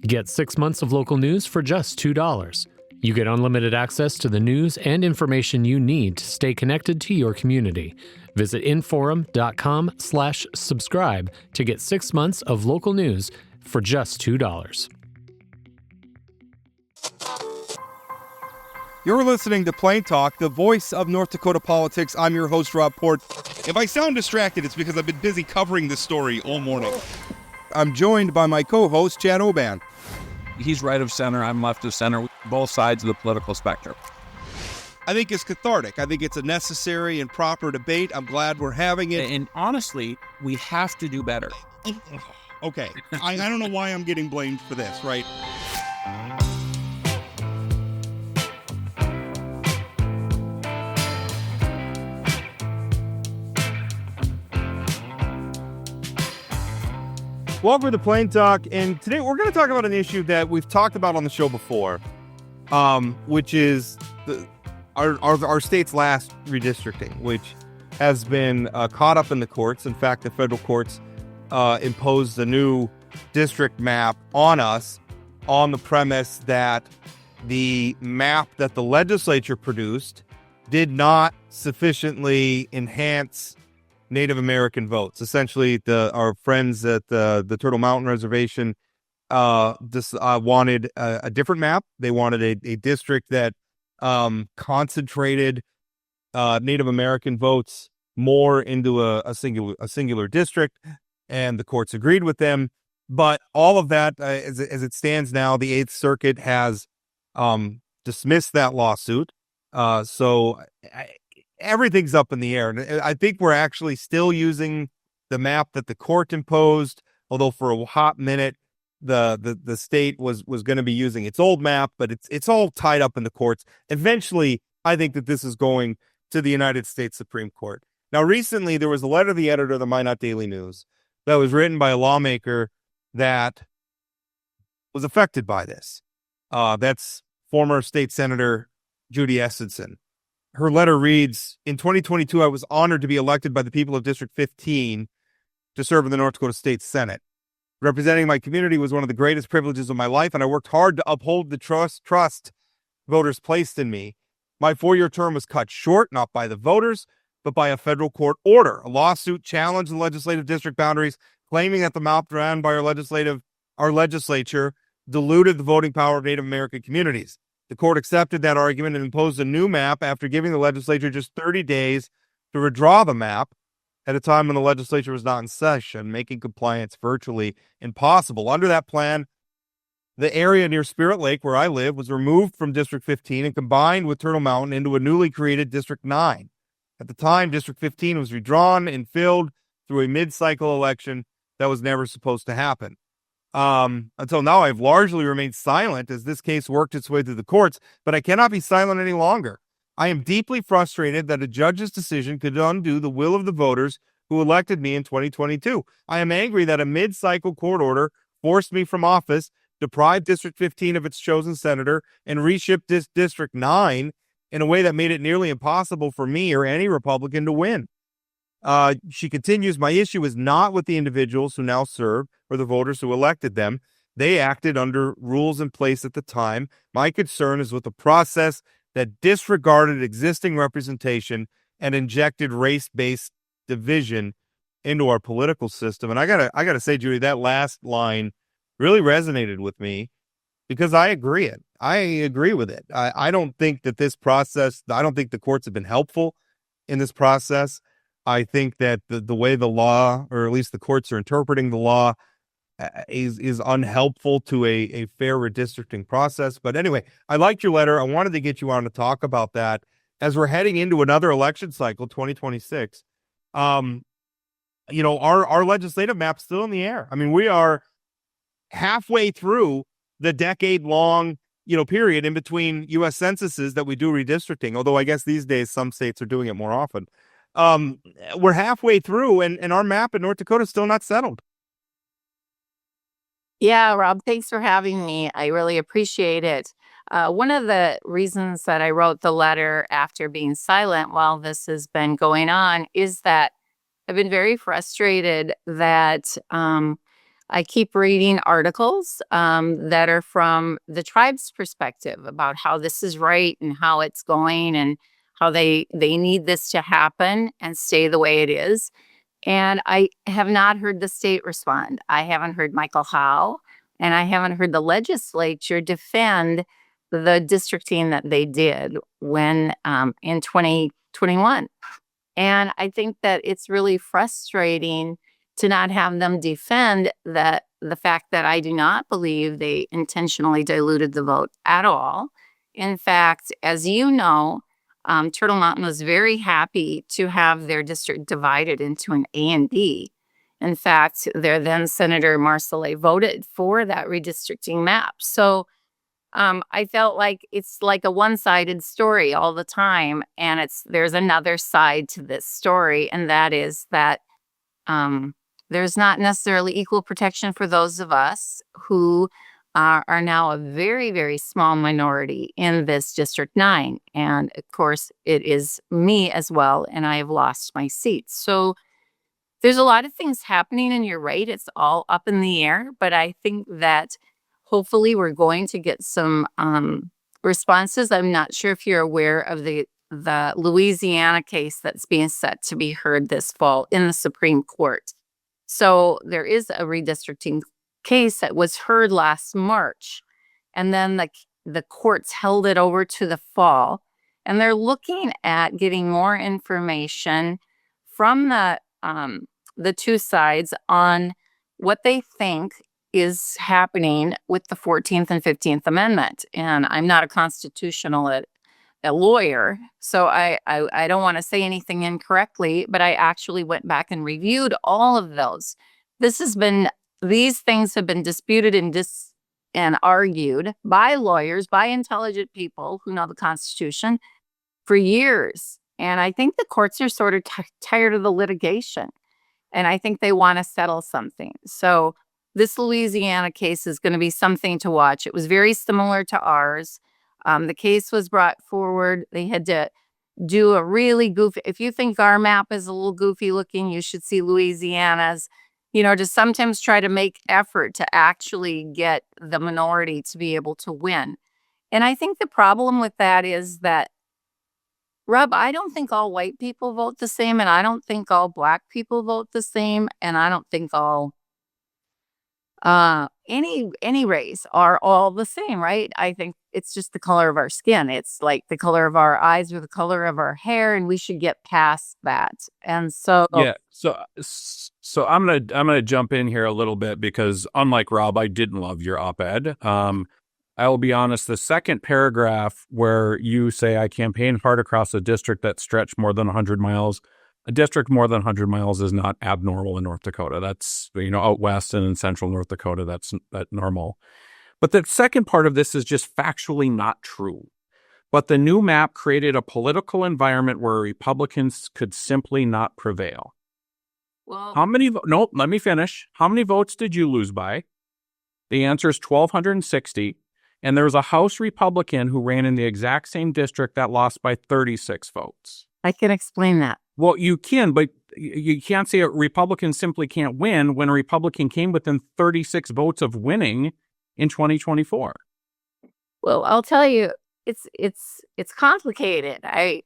Get 6 months of local news for just $2. You get unlimited access to the news and information you need to stay connected to your community. Visit inforum.com/subscribe to get 6 months of local news for just $2. You're listening to Plain Talk, the voice of North Dakota politics. I'm your host, Rob Port. If I sound distracted, it's because I've been busy covering this story all morning. I'm joined by my co-host, Chad Oban. He's right of center, I'm left of center, both sides of the political spectrum. I think it's cathartic. I think it's a necessary and proper debate. I'm glad we're having it. And honestly, we have to do better. Okay, I don't know why I'm getting blamed for this, right? Welcome to Plain Talk, and today we're going to talk about an issue that we've talked about on the show before, which is our state's last redistricting, which has been caught up in the courts. In fact, the federal courts imposed a new district map on us on the premise that the map that the legislature produced did not sufficiently enhance Native American votes. Essentially, our friends at the Turtle Mountain Reservation wanted a different map. They wanted a district that concentrated Native American votes more into a singular district, and the courts agreed with them. But all of that, as it stands now, the Eighth Circuit has dismissed that lawsuit. Everything's up in the air. And I think we're actually still using the map that the court imposed, although for a hot minute, the state was going to be using its old map, but it's all tied up in the courts. Eventually, I think that this is going to the United States Supreme Court. Now, recently, there was a letter to the editor of the Minot Daily News that was written by a lawmaker that was affected by this. That's former state senator Judy Estenson. Her letter reads, "In 2022, I was honored to be elected by the people of District 15 to serve in the North Dakota State Senate. Representing my community was one of the greatest privileges of my life, and I worked hard to uphold the trust voters placed in me. My 4-year term was cut short, not by the voters, but by a federal court order. A lawsuit challenged the legislative district boundaries, claiming that the map ran by our legislature diluted the voting power of Native American communities. The court accepted that argument and imposed a new map after giving the legislature just 30 days to redraw the map at a time when the legislature was not in session, making compliance virtually impossible. Under that plan, the area near Spirit Lake, where I live, was removed from District 15 and combined with Turtle Mountain into a newly created District 9. At the time, District 15 was redrawn and filled through a mid-cycle election that was never supposed to happen. Until now, I've largely remained silent as this case worked its way through the courts, but I cannot be silent any longer. I am deeply frustrated that a judge's decision could undo the will of the voters who elected me in 2022. I am angry that a mid-cycle court order forced me from office, deprived District 15 of its chosen senator, and reshipped District 9 in a way that made it nearly impossible for me or any Republican to win." She continues, "My issue is not with the individuals who now serve or the voters who elected them. They acted under rules in place at the time. My concern is with the process that disregarded existing representation and injected race-based division into our political system." And I gotta say, Judy, that last line really resonated with me because I agree with it. I don't think that I don't think the courts have been helpful in this process. I think that the way the law, or at least the courts are interpreting the law, is unhelpful to a fair redistricting process. But anyway, I liked your letter. I wanted to get you on to talk about that as we're heading into another election cycle, 2026. Our legislative map's still in the air. I mean, we are halfway through the decade-long, period in between U.S. censuses that we do redistricting. Although I guess these days some states are doing it more often. We're halfway through, and our map in North Dakota is still not settled. Yeah, Rob, thanks for having me. I really appreciate it. One of the reasons that I wrote the letter after being silent while this has been going on is that I've been very frustrated that I keep reading articles that are from the tribe's perspective about how this is right and how it's going and how they need this to happen and stay the way it is. And I have not heard the state respond. I haven't heard Michael Howe, and I haven't heard the legislature defend the districting that they did when in 2021. And I think that it's really frustrating to not have them defend that the fact that I do not believe they intentionally diluted the vote at all. In fact, as you know, Turtle Mountain was very happy to have their district divided into an A and B. In fact, their then Senator Marcellet voted for that redistricting map. So I felt like it's like a one-sided story all the time, and there's another side to this story, and that is that there's not necessarily equal protection for those of us who are now a very, very small minority in this District 9. And of course, it is me as well, and I have lost my seat. So there's a lot of things happening, and you're right, it's all up in the air. But I think that hopefully we're going to get some responses. I'm not sure if you're aware of the Louisiana case that's being set to be heard this fall in the Supreme Court. So there is a redistricting case that was heard last March, and then the courts held it over to the fall, and they're looking at getting more information from the two sides on what they think is happening with the 14th and 15th Amendment. And I'm not a constitutional a lawyer, so I don't want to say anything incorrectly, but I actually went back and reviewed all of those. These things have been disputed and argued by lawyers, by intelligent people who know the Constitution for years. And I think the courts are sort of tired of the litigation, and I think they want to settle something. So this Louisiana case is going to be something to watch. It was very similar to ours. The case was brought forward. They had to do a really goofy, if you think our map is a little goofy looking, you should see Louisiana's, to sometimes try to make effort to actually get the minority to be able to win. And I think the problem with that is that, Rob, I don't think all white people vote the same, and I don't think all Black people vote the same, and I don't think all any race are all the same, right? I think it's just the color of our skin. It's like the color of our eyes or the color of our hair, and we should get past that. And so Yeah. So I'm gonna jump in here a little bit because unlike Rob, I didn't love your op-ed. I will be honest, the second paragraph where you say I campaigned hard across a district that stretched more than 100 miles. A district more than 100 miles is not abnormal in North Dakota. That's, out west and in central North Dakota, that's normal. But the second part of this is just factually not true. But the new map created a political environment where Republicans could simply not prevail. well, No, let me finish. How many votes did you lose by? The answer is 1,260. And there was a House Republican who ran in the exact same district that lost by 36 votes. I can explain that. Well, you can, but you can't say a Republican simply can't win when a Republican came within 36 votes of winning in 2024. Well, I'll tell you, it's complicated. I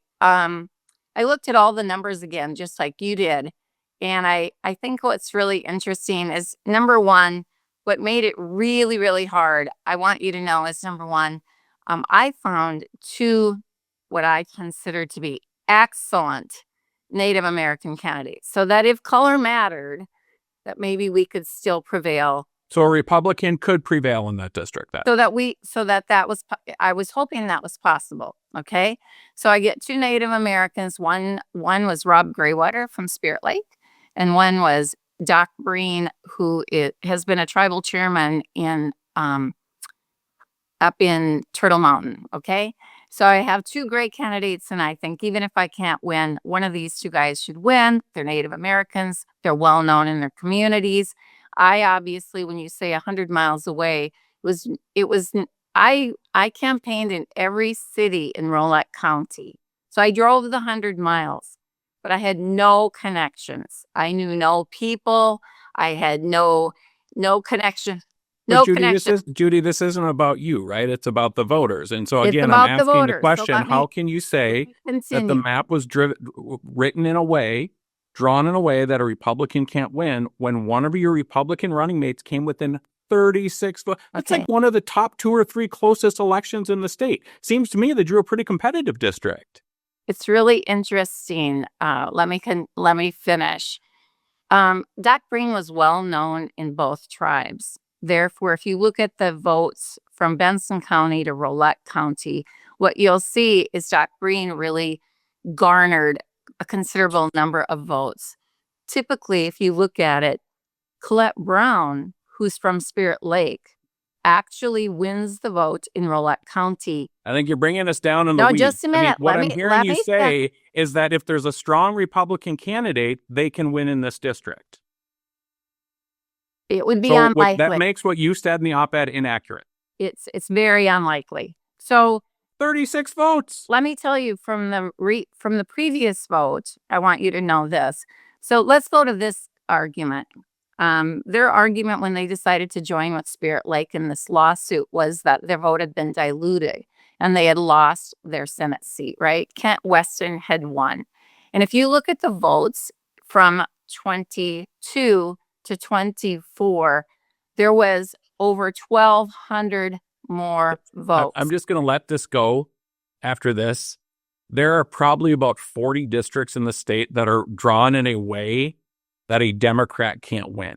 looked at all the numbers again, just like you did, and I think what's really interesting is, number one, what made it really, really hard, I want you to know, is number one, I found two what I consider to be excellent Native American candidates, so that if color mattered, that maybe we could still prevail. So a Republican could prevail in that district then. I was hoping that was possible. Okay. So I get two Native Americans. One was Rob Graywater from Spirit Lake, and one was Doc Breen, who has been a tribal chairman up in Turtle Mountain. Okay. So I have two great candidates, and I think even if I can't win, one of these two guys should win. They're Native Americans. They're well known in their communities. I obviously, when you say 100 miles away, I campaigned in every city in Rolette County. So I drove the 100 miles, but I had no connections. I knew no people. I had no No connection. But No Judy, connection. this isn't about you, right? It's about the voters. And so It's again, I'm about the asking the voters. So question, let how me can you say that the continue. map was written in a way, drawn in a way that a Republican can't win when one of your Republican running mates came within 36 votes? That's Okay. like one of the top 2 or 3 closest elections in the state. Seems to me they drew a pretty competitive district. It's really interesting. Let me finish. Doc Green was well known in both tribes. Therefore, if you look at the votes from Benson County to Rolette County, what you'll see is Doc Green really garnered a considerable number of votes. Typically, if you look at it, Colette Brown, who's from Spirit Lake, actually wins the vote in Rolette County. I think you're bringing us down in the No, weeds. just a minute. What Let I'm me- hearing let you me say is that if there's a strong Republican candidate, they can win in this district. It would be So unlikely. that makes what you said in the op-ed inaccurate. It's very unlikely. So 36 votes. let me tell you from the previous vote, I want you to know this. So let's go to this argument. Their argument when they decided to join with Spirit Lake in this lawsuit was that their vote had been diluted and they had lost their Senate seat, right? Kent Weston had won. And if you look at the votes from 22 to 24, there was over 1,200 more votes. I'm just going to let this go after this. There are probably about 40 districts in the state that are drawn in a way that a Democrat can't win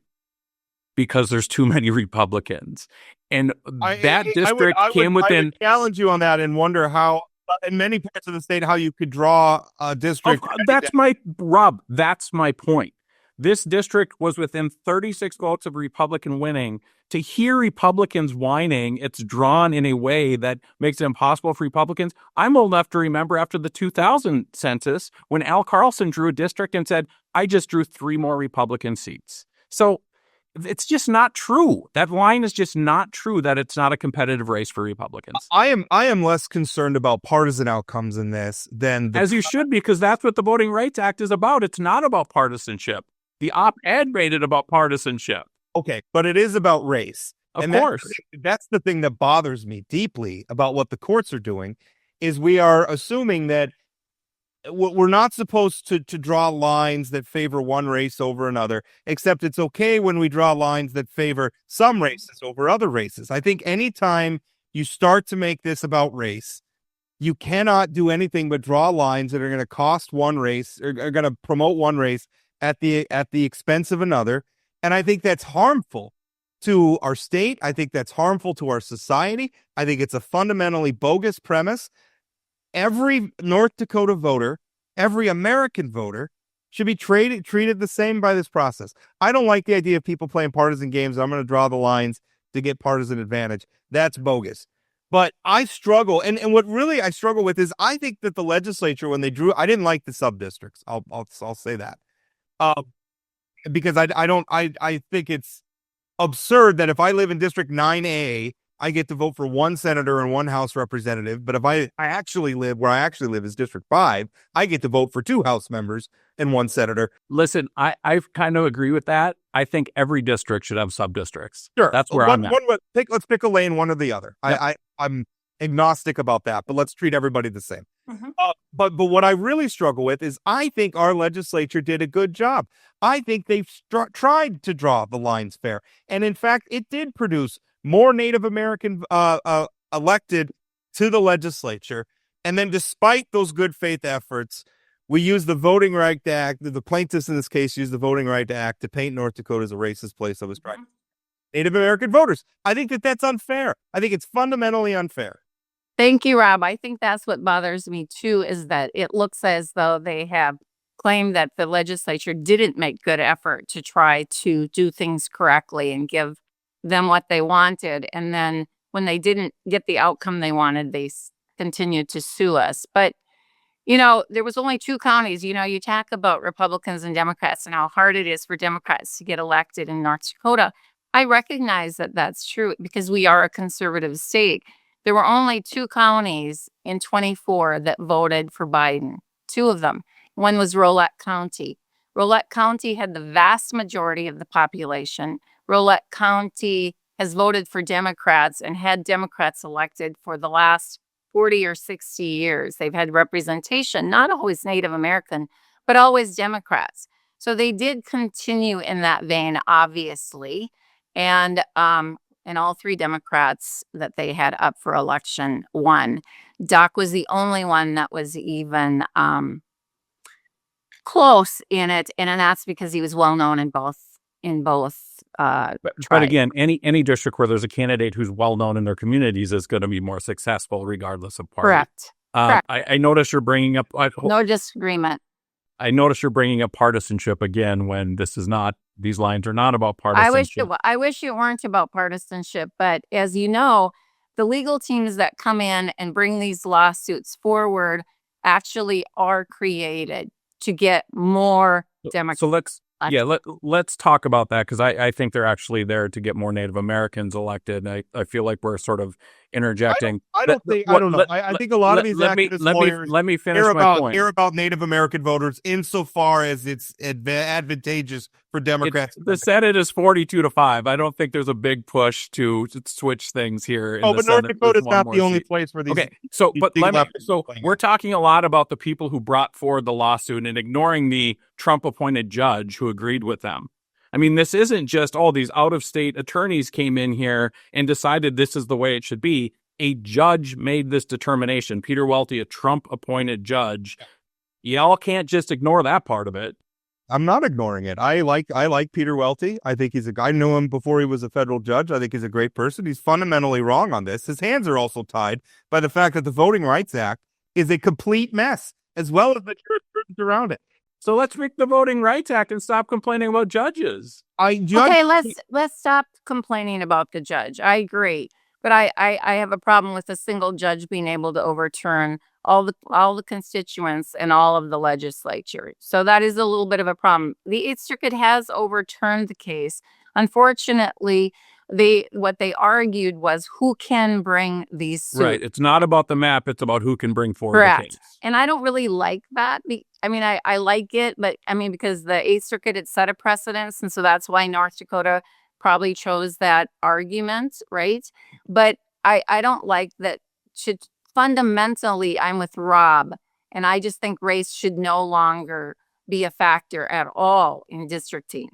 because there's too many Republicans. And that district came within... I would challenge you on that and wonder how, in many parts of the state, how you could draw a district. That's my point. This district was within 36 votes of Republican winning. To hear Republicans whining, it's drawn in a way that makes it impossible for Republicans. I'm old enough to remember after the 2000 census when Al Carlson drew a district and said, I just drew 3 more Republican seats. So it's just not true. That line is just not true that it's not a competitive race for Republicans. I am less concerned about partisan outcomes in this than as you should, because that's what the Voting Rights Act is about. It's not about partisanship. The op-ed made it about partisanship. Okay, but it is about race. Of course. That's the thing that bothers me deeply about what the courts are doing, is we are assuming that we're not supposed to draw lines that favor one race over another, except it's okay when we draw lines that favor some races over other races. I think anytime you start to make this about race, you cannot do anything but draw lines that are going to cost one race, or are going to promote one race at the expense of another. And I think that's harmful to our state. I think that's harmful to our society. I think it's a fundamentally bogus premise. Every North Dakota voter, every American voter should be treated the same by this process. I don't like the idea of people playing partisan games. I'm going to draw the lines to get partisan advantage. That's bogus. But I struggle. And what really I struggle with is I think that the legislature, when they drew, I didn't like the sub-districts. I'll say that. Because I think it's absurd that if I live in District 9A, I get to vote for one senator and one House representative. But if I actually live where I actually live is District 5, I get to vote for 2 House members and 1 senator. Listen, I kind of agree with that. I think every district should have sub-districts. Sure. That's where I'm at. Let's pick a lane, one or the other. Yep. I'm agnostic about that, but let's treat everybody the same. Mm-hmm. But what I really struggle with is I think our legislature did a good job. I think they've tried to draw the lines fair. And in fact, it did produce more Native American elected to the legislature. And then despite those good faith efforts, we use the Voting Rights Act. The plaintiffs in this case use the Voting Rights Act to paint North Dakota as a racist place. I was trying. Native American voters. I think that that's unfair. I think it's fundamentally unfair. Thank you, Rob. I think that's what bothers me too, is that it looks as though they have claimed that the legislature didn't make good effort to try to do things correctly and give them what they wanted. And then when they didn't get the outcome they wanted, they continued to sue us. But, there was only 2 counties. You talk about Republicans and Democrats and how hard it is for Democrats to get elected in North Dakota. I recognize that that's true because we are a conservative state. There were only 2 counties in 24 that voted for Biden, 2 of them. One was Rolette County. Rolette County had the vast majority of the population, Rolette County has voted for Democrats and had Democrats elected for the last 40 or 60 years. They've had representation, not always Native American, but always Democrats. So they did continue in that vein, obviously. And all three Democrats that they had up for election won. Doc was the only one that was even close in it, and that's because he was well known in both But tribes. again, any district where there's a candidate who's well known in their communities is going to be more successful, regardless of party. Correct. Correct. I notice you're bringing up. No disagreement. I notice you're bringing up partisanship again when this is not. These lines are not about partisanship. I wish it weren't about partisanship, but as you know, the legal teams that come in and bring these lawsuits forward actually are created to get more Democrats. So let's talk about that, because I think they're actually there to get more Native Americans elected. I feel like we're sort of interjecting. I don't think a lot of these activist lawyers let me finish my point. Care about Native American voters insofar as it's advantageous for Democrats. The Senate is 42-5. I don't think there's a big push to switch things here. But North Dakota is not the only place where these. Okay, so we're talking a lot about the people who brought forward the lawsuit and ignoring the Trump-appointed judge who agreed with them. I mean, this isn't just all these out-of-state attorneys came in here and decided this is the way it should be. A judge made this determination. Peter Welty, a Trump-appointed judge. Y'all can't just ignore that part of it. I'm not ignoring it. I like Peter Welty. I think he's I knew him before he was a federal judge. I think he's a great person. He's fundamentally wrong on this. His hands are also tied by the fact that the Voting Rights Act is a complete mess, as well as the jurisprudence around it. So let's make the Voting Rights Act and stop complaining about judges. Okay, let's stop complaining about the judge. I agree. But I have a problem with a single judge being able to overturn all the constituents and all of the legislature. So that is a little bit of a problem. The Eighth Circuit has overturned the case. Unfortunately, what they argued was who can bring these suits. Right. It's not about the map. It's about who can bring forward the case. And I don't really like that. I like it, but because the Eighth Circuit had set a precedence, and so that's why North Dakota probably chose that argument, right? But I don't like that. Fundamentally, I'm with Rob, and I just think race should no longer be a factor at all in districting.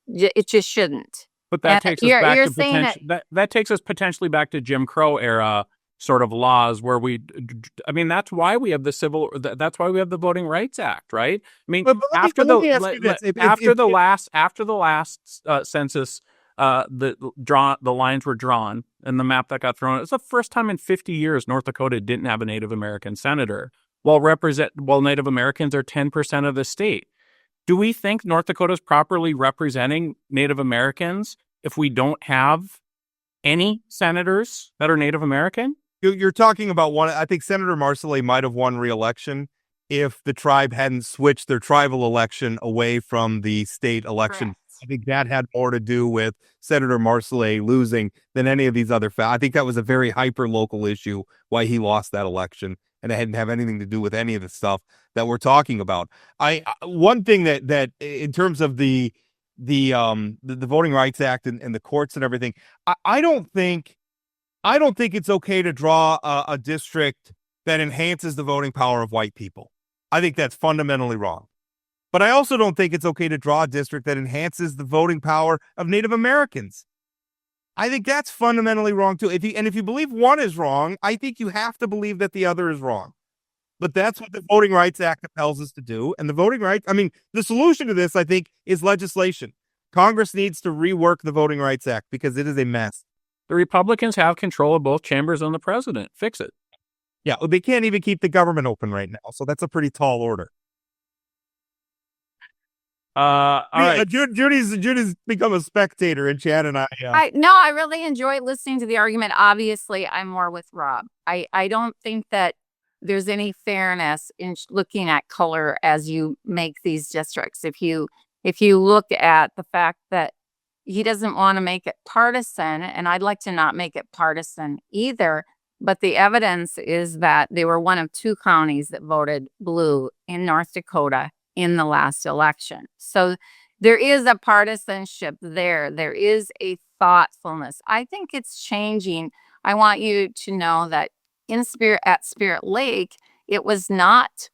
It just shouldn't. But that takes us potentially back to Jim Crow era sort of laws where that's why we have that's why we have the Voting Rights Act, right? I mean, after the last census, the lines were drawn and the map that got thrown. It was the first time in 50 years North Dakota didn't have a Native American senator, while Native Americans are 10% of the state. Do we think North Dakota is properly representing Native Americans if we don't have any senators that are Native American? You're talking about one. I think Senator Marcellet might have won re-election if the tribe hadn't switched their tribal election away from the state election. Correct. I think that had more to do with Senator Marcellet losing than any of these other facts. I think that was a very hyper-local issue why he lost that election, and it didn't have anything to do with any of the stuff that we're talking about. One thing that in terms of the Voting Rights Act and the courts and everything, I don't think it's okay to draw a district that enhances the voting power of white people. I think that's fundamentally wrong. But I also don't think it's okay to draw a district that enhances the voting power of Native Americans. I think that's fundamentally wrong too. If you believe one is wrong, I think you have to believe that the other is wrong. But that's what the Voting Rights Act compels us to do. And the solution to this, I think, is legislation. Congress needs to rework the Voting Rights Act because it is a mess. The Republicans have control of both chambers and the president. Fix it. Yeah, they can't even keep the government open right now. So that's a pretty tall order. All right. Judy's become a spectator, and Chad and I. I really enjoy listening to the argument. Obviously, I'm more with Rob. I don't think that there's any fairness in looking at color as you make these districts. If you look at the fact that he doesn't want to make it partisan, and I'd like to not make it partisan either, but the evidence is that they were one of two counties that voted blue in North Dakota in the last election. So there is a partisanship there. There is a thoughtfulness. I think it's changing. I want you to know that at Spirit Lake, it was not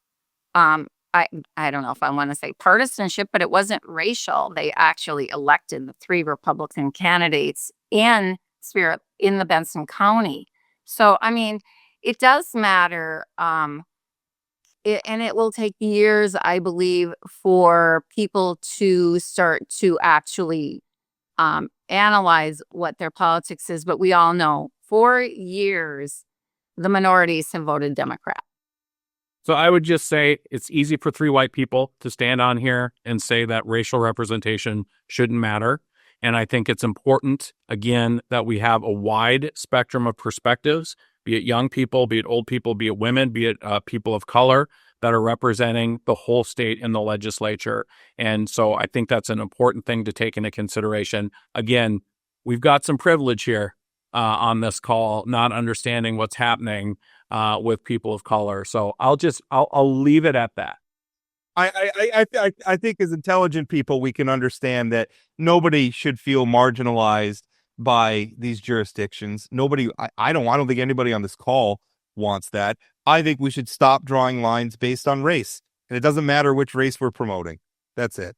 um I I don't know if I want to say partisanship, but it wasn't racial. They actually elected the 3 Republican candidates in the Benson County. So I mean, it does matter. And it will take years, I believe, for people to start to actually analyze what their politics is. But we all know for years, the minorities have voted Democrat. So I would just say it's easy for 3 white people to stand on here and say that racial representation shouldn't matter. And I think it's important, again, that we have a wide spectrum of perspectives, be it young people, be it old people, be it women, be it people of color that are representing the whole state in the legislature. And so I think that's an important thing to take into consideration. Again, we've got some privilege here on this call, not understanding what's happening with people of color. So I'll leave it at that. I think as intelligent people, we can understand that nobody should feel marginalized by these jurisdictions. I don't think anybody on this call wants that. I think we should stop drawing lines based on race, and it doesn't matter which race we're promoting. That's it.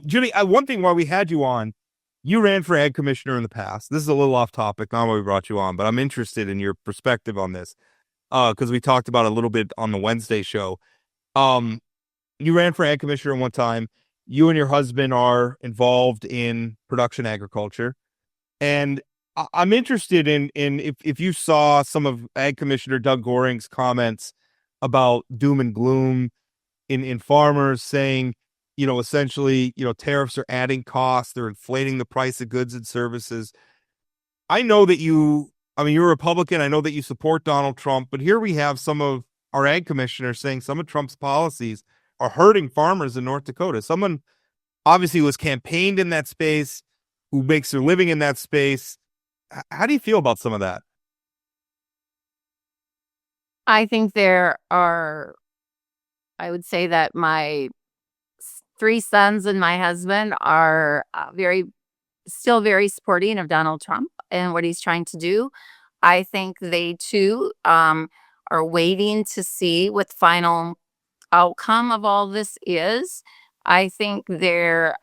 Judy, one thing while we had you on, you ran for ag commissioner in the past. This is a little off topic, not why we brought you on, but I'm interested in your perspective on this because we talked about it a little bit on the Wednesday show. You ran for ag commissioner one time. You and your husband are involved in production agriculture. And I'm interested in if you saw some of Ag Commissioner Doug Goring's comments about doom and gloom in farmers saying, essentially, tariffs are adding costs. They're inflating the price of goods and services. I know that you're a Republican. I know that you support Donald Trump, but here we have some of our ag commissioners saying some of Trump's policies are hurting farmers in North Dakota. Someone obviously was campaigned in that space, who makes their living in that space. How do you feel about some of that? I think I would say that my 3 sons and my husband are still very supporting of Donald Trump and what he's trying to do. I think they too are waiting to see what the final outcome of all this is. I think they're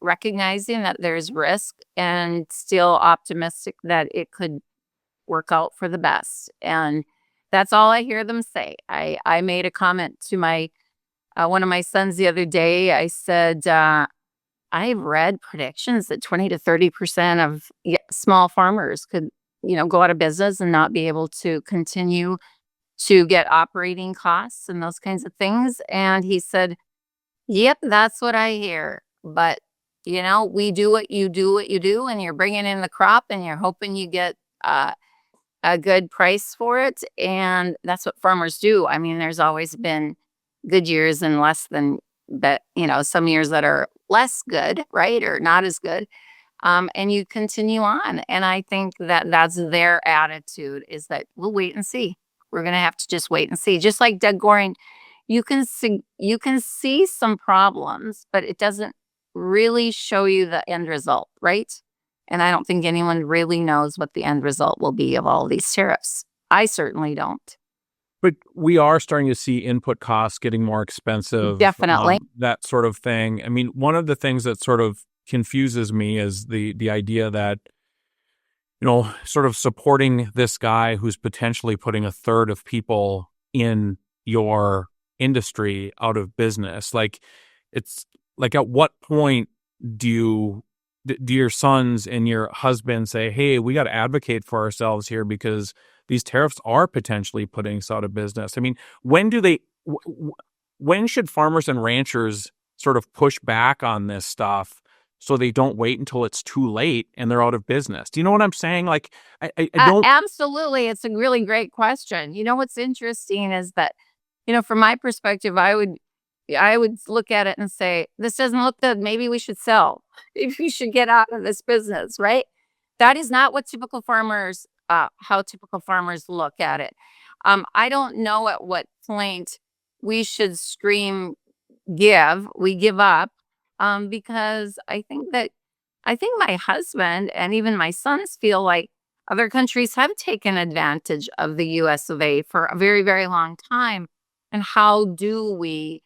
recognizing that there's risk and still optimistic that it could work out for the best. And that's all I hear them say. I made a comment to one of my sons the other day. I said, I've read predictions that 20 to 30% of small farmers could, go out of business and not be able to continue to get operating costs and those kinds of things. And he said, yep, that's what I hear. But, we do what you do, and you're bringing in the crop and you're hoping you get a good price for it. And that's what farmers do. I mean, there's always been good years and less than that, some years that are less good, right? Or not as good. And you continue on. And I think that that's their attitude, is that we'll wait and see. We're going to have to just wait and see. Just like Doug Goring, you can see some problems, but it doesn't really show you the end result, right? And I don't think anyone really knows what the end result will be of all these tariffs. I certainly don't. But we are starting to see input costs getting more expensive. Definitely. That sort of thing. I mean, one of the things that sort of confuses me is the idea that, sort of supporting this guy who's potentially putting a third of people in your industry out of business. Like, it's like, at what point do your sons and your husband say, hey, we got to advocate for ourselves here because these tariffs are potentially putting us out of business? I mean, when should farmers and ranchers sort of push back on this stuff so they don't wait until it's too late and they're out of business? Do you know what I'm saying? Like, I don't. Absolutely. It's a really great question. What's interesting is that, from my perspective, I would look at it and say, this doesn't look good. Maybe we should sell. Maybe we should get out of this business, right? That is not what how typical farmers look at it. I don't know at what point we should scream, we give up. because I think my husband and even my sons feel like other countries have taken advantage of the US of A for a very, very long time. And how do we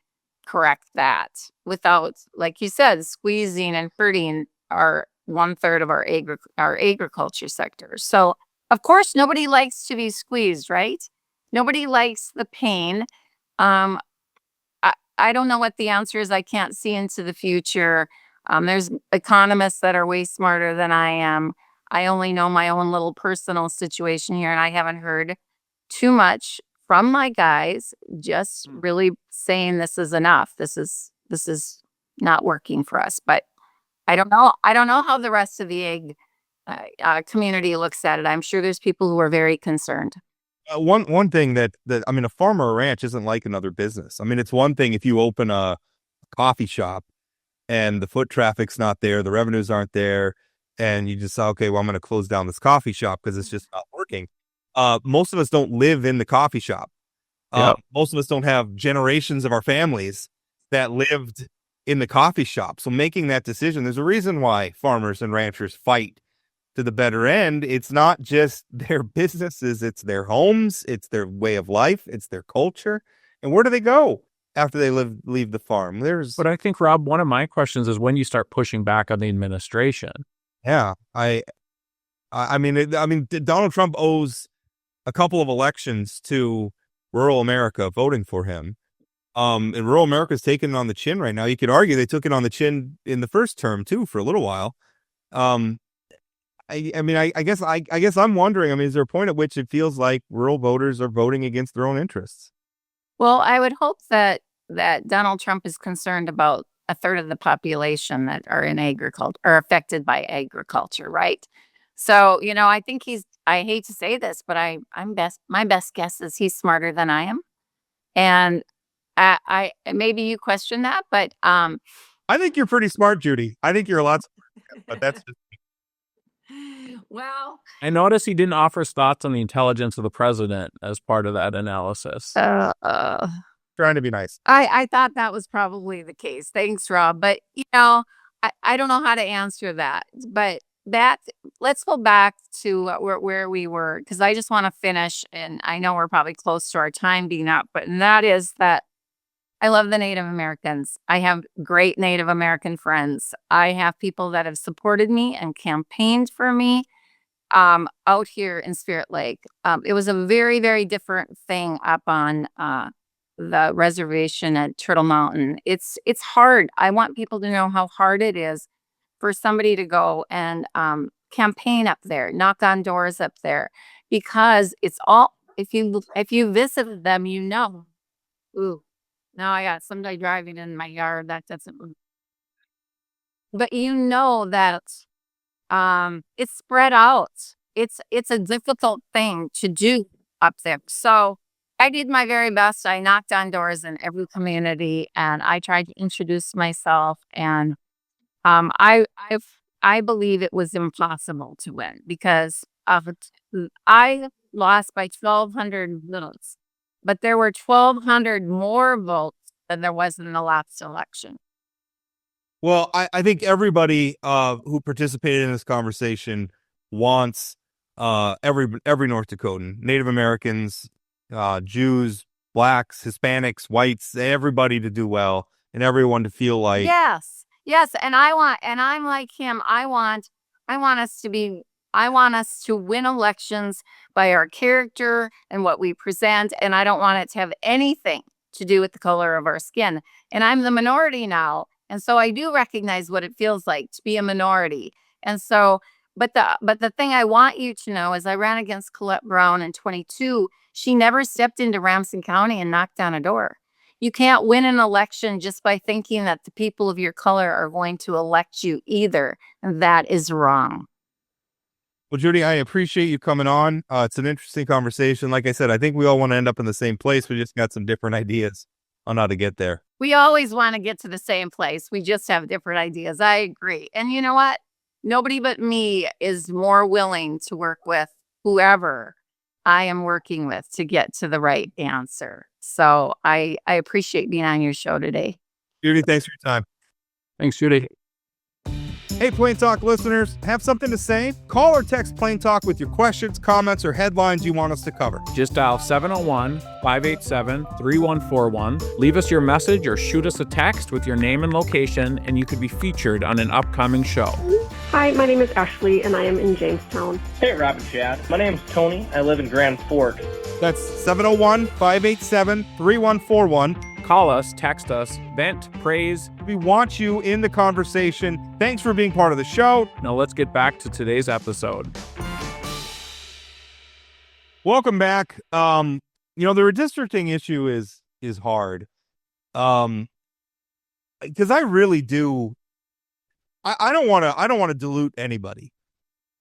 correct that without, like you said, squeezing and hurting our 1/3 of our agriculture sector? So, of course, nobody likes to be squeezed, right? Nobody likes the pain. Um, I don't know what the answer is. I can't see into the future. There's economists that are way smarter than I am. I only know my own little personal situation here, and I haven't heard too much from my guys. Just really saying this is enough. This is not working for us. But I don't know. I don't know how the rest of the egg community looks at it. I'm sure there's people who are very concerned. One thing that I mean, a farm or a ranch isn't like another business. I mean, it's one thing if you open a coffee shop and the foot traffic's not there, the revenues aren't there, and you just say, okay, well, I'm going to close down this coffee shop because it's just not working. Most of us don't live in the coffee shop. Most of us don't have generations of our families that lived in the coffee shop. So making that decision, there's a reason why farmers and ranchers fight to the better end. It's not just their businesses, it's their homes, it's their way of life, it's their culture. And where do they go after they leave the farm? But I think, Rob, one of my questions is when you start pushing back on the administration. Yeah, I mean, Donald Trump owes a couple of elections to rural America voting for him. And rural America's taking it on the chin right now. You could argue they took it on the chin in the first term too for a little while. I guess I'm wondering, I mean, is there a point at which it feels like rural voters are voting against their own interests? Well, I would hope that Donald Trump is concerned about 1/3 of the population that are in agriculture or affected by agriculture, right? So, I think I hate to say this, but my best guess is he's smarter than I am. And I maybe you question that, but I think you're pretty smart, Judy. I think you're a lot smarter, but that's just well, I noticed he didn't offer thoughts on the intelligence of the president as part of that analysis. trying to be nice. I thought that was probably the case. Thanks, Rob. But I don't know how to answer that. But let's go back to where we were, because I just want to finish, and I know we're probably close to our time being up, and that is that I love the Native Americans. I have great Native American friends. I have people that have supported me and campaigned for me out here in Spirit Lake. It was a very, very different thing up on the reservation at Turtle Mountain. It's hard. I want people to know how hard it is for somebody to go and campaign up there, knock on doors up there, because it's all, if you visited them, ooh, now I got somebody driving in my yard. That doesn't, but that it's spread out. It's a difficult thing to do up there. So I did my very best. I knocked on doors in every community, and I tried to introduce myself. And I believe it was impossible to win because I lost by 1,200 votes, but there were 1,200 more votes than there was in the last election. Well, I think everybody who participated in this conversation wants every North Dakotan, Native Americans, Jews, blacks, Hispanics, whites, everybody to do well, and everyone to feel like yes, and I'm like him. I want us to win elections by our character and what we present, and I don't want it to have anything to do with the color of our skin. And I'm the minority now, and so I do recognize what it feels like to be a minority. And so, but the thing I want you to know is I ran against Colette Brown in 22. She never stepped into Ramsey County and knocked on a door. You can't win an election just by thinking that the people of your color are going to elect you either. And that is wrong. Well, Judy, I appreciate you coming on. It's an interesting conversation. Like I said, I think we all want to end up in the same place. We just got some different ideas on how to get there. We always want to get to the same place. We just have different ideas. I agree. And you know what? Nobody but me is more willing to work with whoever I am working with to get to the right answer. So I appreciate being on your show today. Judy, thanks for your time. Thanks, Judy. Hey, Plain Talk listeners, have something to say? Call or text Plain Talk with your questions, comments, or headlines you want us to cover. Just dial 701-587-3141. Leave us your message or shoot us a text with your name and location, and you could be featured on an upcoming show. Hi, my name is Ashley, and I am in Jamestown. Hey, Rob and Chad. My name's Tony. I live in Grand Forks. That's 701-587-3141. Call us, text us, vent, praise. We want you in the conversation. Thanks for being part of the show. Now let's get back to today's episode. Welcome back. The redistricting issue is hard. Because I really do. I don't want to dilute anybody.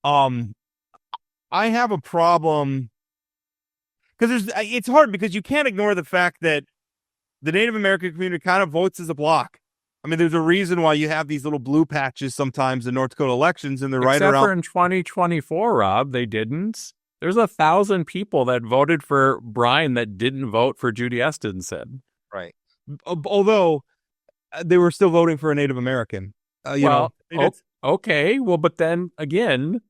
I have a problem because it's hard because you can't ignore the fact that the Native American community kind of votes as a block. I mean, there's a reason why you have these little blue patches sometimes in North Dakota elections, and they're right around. Except for in 2024, Rob, they didn't. There's 1,000 people that voted for Brian that didn't vote for Judy Estenson. Right. Although they were still voting for a Native American. Okay. Well, but then again,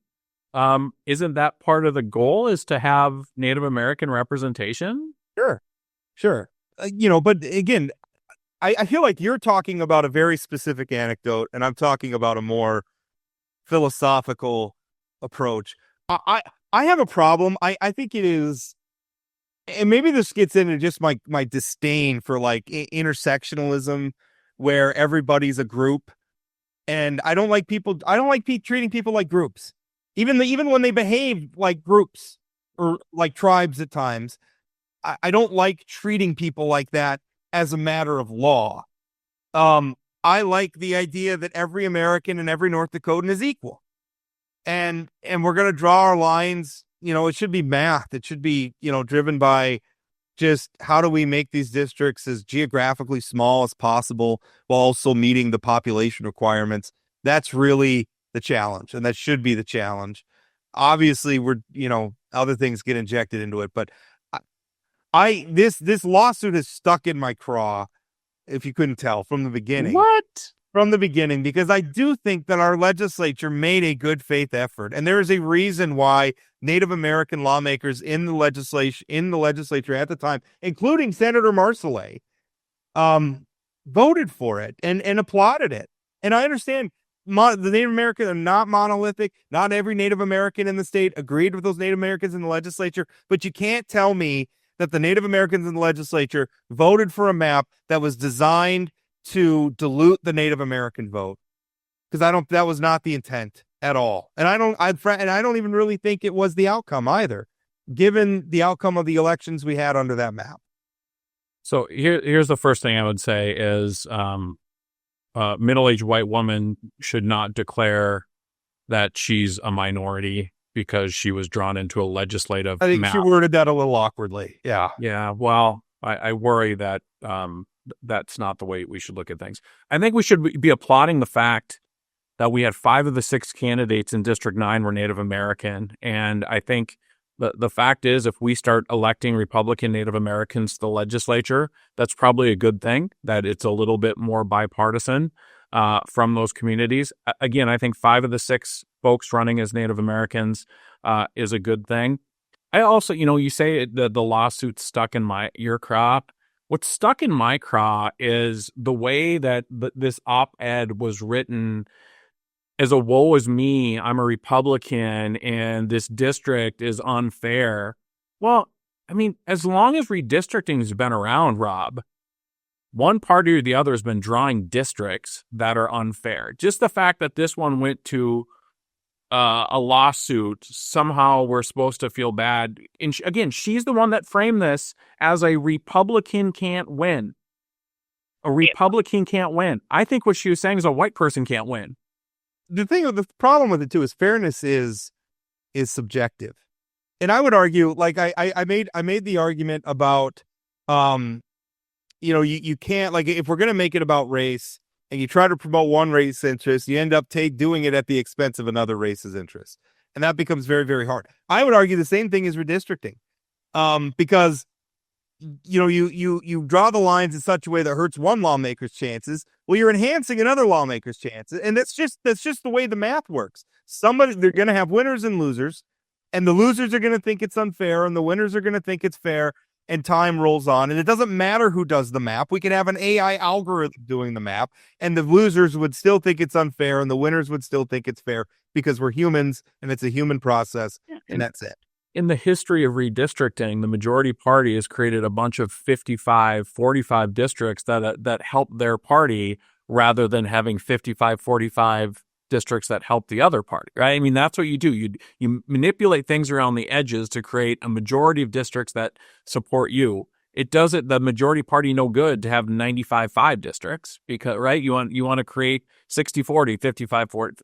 isn't that part of the goal is to have Native American representation? Sure. But again, I feel like you're talking about a very specific anecdote, and I'm talking about a more philosophical approach. I have a problem. I think it is, and maybe this gets into just my disdain for like intersectionalism, where everybody's a group, and I don't like treating people like groups, even when they behave like groups or like tribes at times. I don't like treating people like that as a matter of law. I like the idea that every American and every North Dakotan is equal. And we're going to draw our lines. It should be math. It should be, driven by just how do we make these districts as geographically small as possible while also meeting the population requirements. That's really the challenge. And that should be the challenge. Obviously, other things get injected into it, but this lawsuit is stuck in my craw, if you couldn't tell, from the beginning. What? From the beginning, because I do think that our legislature made a good faith effort, and there is a reason why Native American lawmakers in the legislature at the time, including Senator Marcellet, voted for it and applauded it. And I understand the Native Americans are not monolithic. Not every Native American in the state agreed with those Native Americans in the legislature, but you can't tell me that the Native Americans in the legislature voted for a map that was designed to dilute the Native American vote, because that was not the intent at all. And I don't even really think it was the outcome either, given the outcome of the elections we had under that map. So here's the first thing I would say is middle-aged white woman should not declare that she's a minority because she was drawn into a legislative I think map. She worded that a little awkwardly. Yeah. Yeah. Well, I worry that that's not the way we should look at things. I think we should be applauding the fact that we had 5 of the 6 candidates in District 9 were Native American. And I think the fact is, if we start electing Republican Native Americans to the legislature, that's probably a good thing, that it's a little bit more bipartisan from those communities. Again, I think 5 of the 6 folks running as Native Americans is a good thing. I also, you say the lawsuit stuck in your craw. What's stuck in my craw is the way that this op-ed was written as a woe is me, I'm a Republican, and this district is unfair. Well, I mean, as long as redistricting has been around, Rob, one party or the other has been drawing districts that are unfair. Just the fact that this one went to a lawsuit, somehow we're supposed to feel bad. And again, she's the one that framed this as a Republican can't win. A Republican can't win. I think what she was saying is a white person can't win. The problem with it too is fairness is subjective. And I would argue, like I made the argument about, you can't, like, if we're going to make it about race and you try to promote one race interest, you end up doing it at the expense of another race's interest. And that becomes very, very hard. I would argue the same thing is redistricting. Because, you draw the lines in such a way that hurts one lawmaker's chances. Well, you're enhancing another lawmaker's chances, and that's just the way the math works. They're going to have winners and losers, and the losers are going to think it's unfair, and the winners are going to think it's fair. And time rolls on, and it doesn't matter who does the map. We can have an AI algorithm doing the map, and the losers would still think it's unfair, and the winners would still think it's fair because we're humans, and it's a human process, and that's it. In the history of redistricting, the majority party has created a bunch of 55, 45 districts that help their party rather than having 55, 45 districts that help the other party, right? I mean, that's what you do. You manipulate things around the edges to create a majority of districts that support you. It doesn't the majority party no good to have 95-5 districts because, right? You want to create 60-40, 55-40.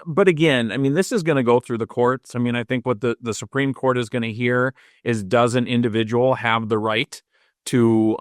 But again, I mean, this is going to go through the courts. I mean, I think what the Supreme Court is going to hear is, does an individual have the right to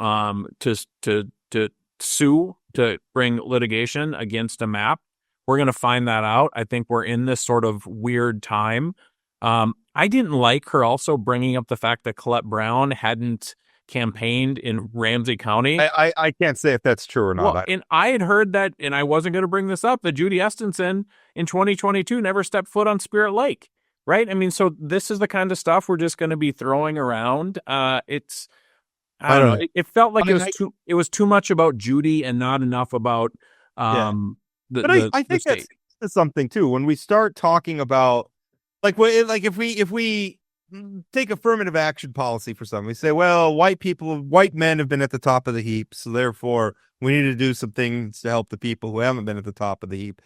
sue, to bring litigation against a map? We're going to find that out. I think we're in this sort of weird time. I didn't like her also bringing up the fact that Colette Brown hadn't campaigned in Ramsey County. I can't say if that's true or not. Well, and I had heard that, and I wasn't going to bring this up, that Judy Estenson in 2022 never stepped foot on Spirit Lake, right? I mean, so this is the kind of stuff we're just going to be throwing around. I don't know. It felt like it was too much about Judy and not enough about I think that's something too. When we start talking about if we take affirmative action policy for something, we say, well, white men have been at the top of the heap, so therefore we need to do some things to help the people who haven't been at the top of the heap.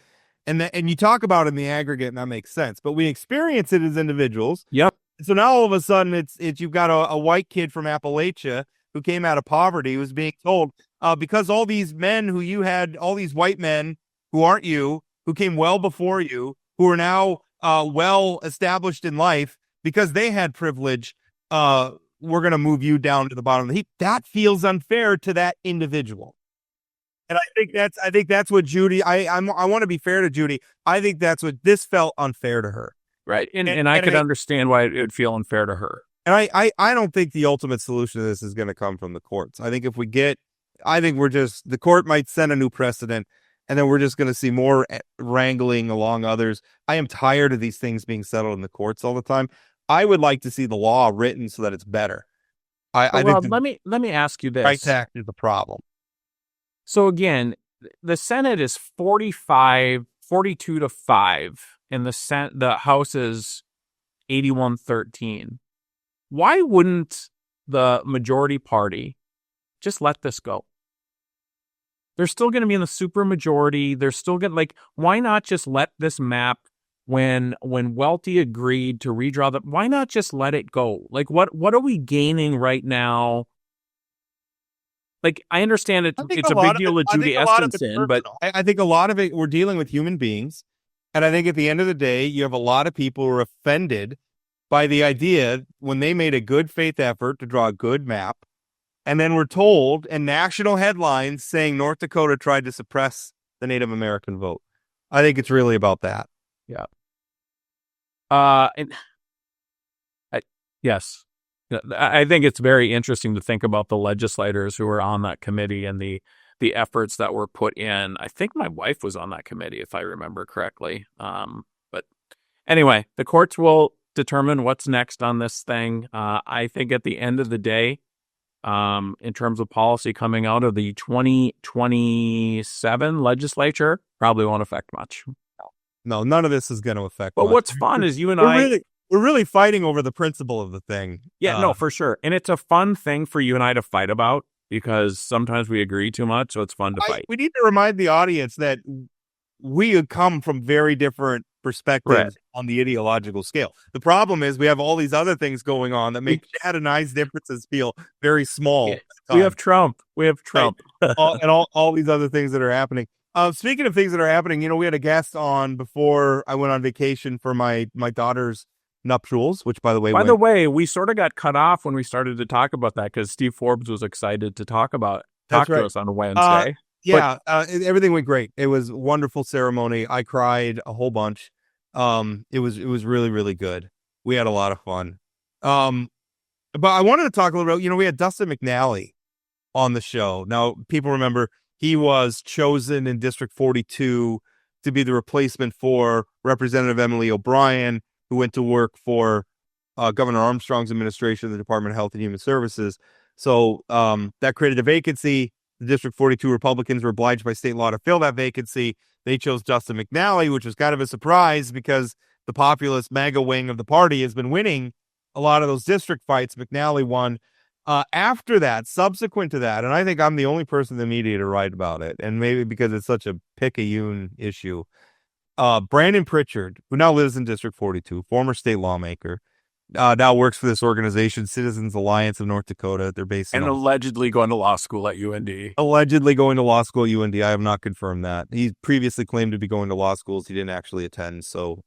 And you talk about it in the aggregate, and that makes sense. But we experience it as individuals. Yep. So now all of a sudden it's you've got a white kid from Appalachia who came out of poverty, who's being told, because all these men who you had, all these white men who aren't you, who came well before you, who are now well established in life, because they had privilege, we're going to move you down to the bottom of the heap. That feels unfair to that individual. And I think that's what Judy, I want to be fair to Judy. I think that's what this felt unfair to her. Right. And I could understand why it would feel unfair to her. And I don't think the ultimate solution to this is going to come from the courts. I think the court might set a new precedent, and then we're just going to see more wrangling along others. I am tired of these things being settled in the courts all the time. I would like to see the law written so that it's better. Let me ask you this. Right tax is the problem. So again, the Senate is 42-5, and the House is 81-13. Why wouldn't the majority party just let this go? They're still going to be in the supermajority. They're still going to, why not just let this map, when Welty agreed to redraw why not just let it go? What are we gaining right now? I understand it's a big deal with Judy Estenson, but I think a lot of it, we're dealing with human beings. And I think at the end of the day, you have a lot of people who are offended by the idea when they made a good faith effort to draw a good map. And then we're told in national headlines saying North Dakota tried to suppress the Native American vote. I think it's really about that. Yeah. Yes. I think it's very interesting to think about the legislators who were on that committee and the efforts that were put in. I think my wife was on that committee, if I remember correctly. But anyway, the courts will determine what's next on this thing. I think at the end of the day, in terms of policy coming out of the 2027 legislature, probably won't affect much. No, none of this is going to affect But much. what's fun is you and we're really fighting over the principle of the thing. Yeah, no, for sure. And it's a fun thing for you and I to fight about because sometimes we agree too much, so it's fun to fight. We need to remind the audience that we come from very different perspectives on the ideological scale. The problem is we have all these other things going on that make Chad and I's differences feel very small. Yeah. We have Trump. Right. all these other things that are happening. Speaking of things that are happening, we had a guest on before I went on vacation for my daughter's nuptials, which by the way, we sort of got cut off when we started to talk about that because Steve Forbes was excited to talk to us on a Wednesday. Everything went great. It was a wonderful ceremony. I cried a whole bunch. It was really, really good. We had a lot of fun. But But I wanted to talk a little bit, we had Dustin McNally on the show. Now, people remember he was chosen in District 42 to be the replacement for Representative Emily O'Brien, who went to work for Governor Armstrong's administration, the Department of Health and Human Services. So that created a vacancy. The District 42 Republicans were obliged by state law to fill that vacancy. They chose Dustin McNally, which was kind of a surprise because the populist MAGA wing of the party has been winning a lot of those district fights. McNally won. After that, subsequent to that, and I think I'm the only person in the media to write about it, and maybe because it's such a picayune issue, Brandon Pritchard, who now lives in District 42, former state lawmaker, now works for this organization, Citizens Alliance of North Dakota. They're based in allegedly going to law school at UND. Allegedly going to law school at UND. I have not confirmed that. He previously claimed to be going to law schools. He didn't actually attend. So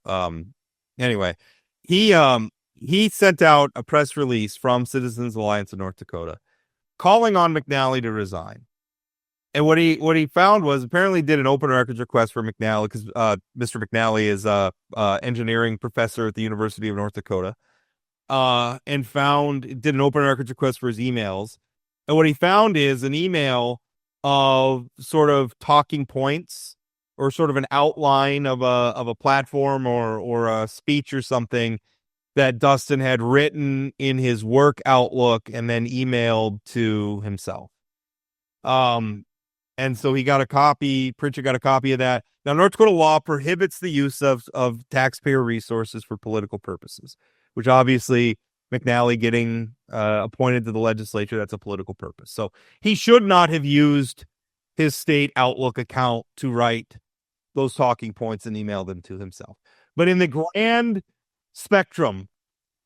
anyway, he sent out a press release from Citizens Alliance of North Dakota calling on McNally to resign. And what he found was apparently did an open records request for McNally because Mr. McNally is a engineering professor at the University of North Dakota. And did an open records request for his emails. And what he found is an email of sort of talking points or sort of an outline of a platform or a speech or something that Dustin had written in his work Outlook and then emailed to himself. And so he got a copy, Pritchard got a copy of that. Now, North Dakota law prohibits the use of taxpayer resources for political purposes, which obviously McNally getting appointed to the legislature, that's a political purpose. So he should not have used his state Outlook account to write those talking points and email them to himself. But in the grand spectrum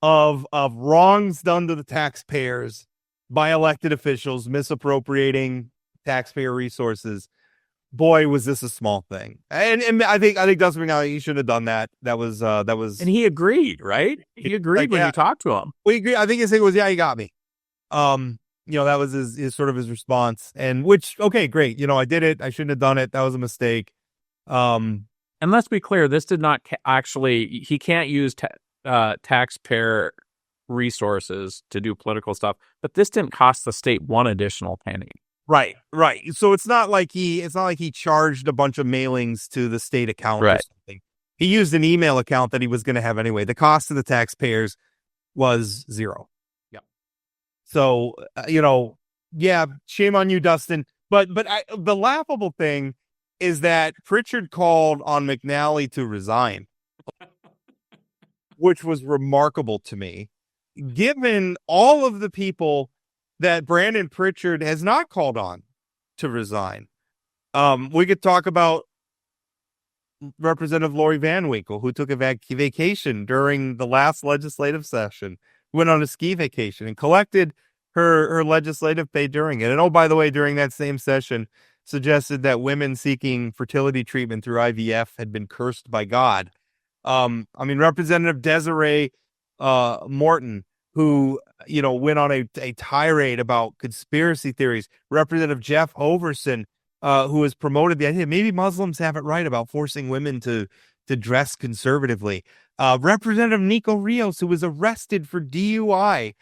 of wrongs done to the taxpayers by elected officials misappropriating taxpayer resources, boy, was this a small thing. And I think Dustin McNally, he shouldn't have done that. That was and he agreed, right? He agreed when you talked to him. We agreed. I think his thing was, yeah, he got me. That was his sort of his response, and which, okay, great. I did it. I shouldn't have done it. That was a mistake. And let's be clear, this did not he can't use taxpayer resources to do political stuff, but this didn't cost the state one additional penny. Right. So it's not like he charged a bunch of mailings to the state account or something. He used an email account that he was going to have anyway. The cost to the taxpayers was zero. Yeah. So, yeah, shame on you, Dustin. But the laughable thing is that Pritchard called on McNally to resign, which was remarkable to me, given all of the people that Brandon Pritchard has not called on to resign. We could talk about Representative Lori Van Winkle, who took a vacation during the last legislative session, went on a ski vacation and collected her legislative pay during it. And oh, by the way, during that same session, suggested that women seeking fertility treatment through IVF had been cursed by God. Representative Desiree Morton, who, went on a tirade about conspiracy theories. Representative Jeff Overson, who has promoted the idea maybe Muslims have it right about forcing women to dress conservatively. Representative Nico Rios, who was arrested for DUI,